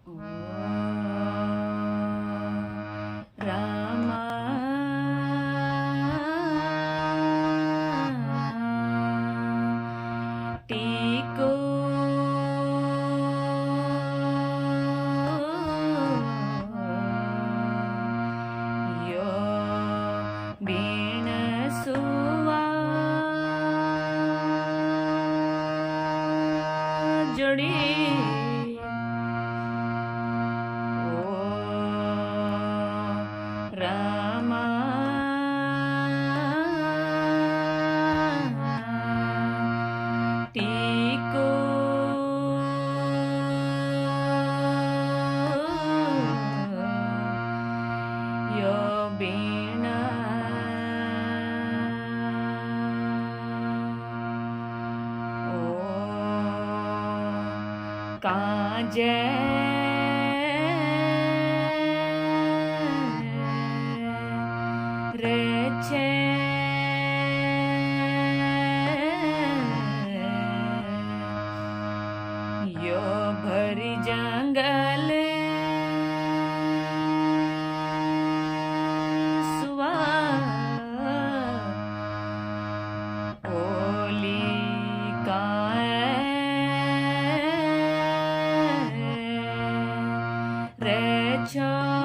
रामा टीको यो बीण सुवा जोड़ी रामा टीको यो बीणा काजे रे छे यो भरी जंगल सुवा ओली रे छो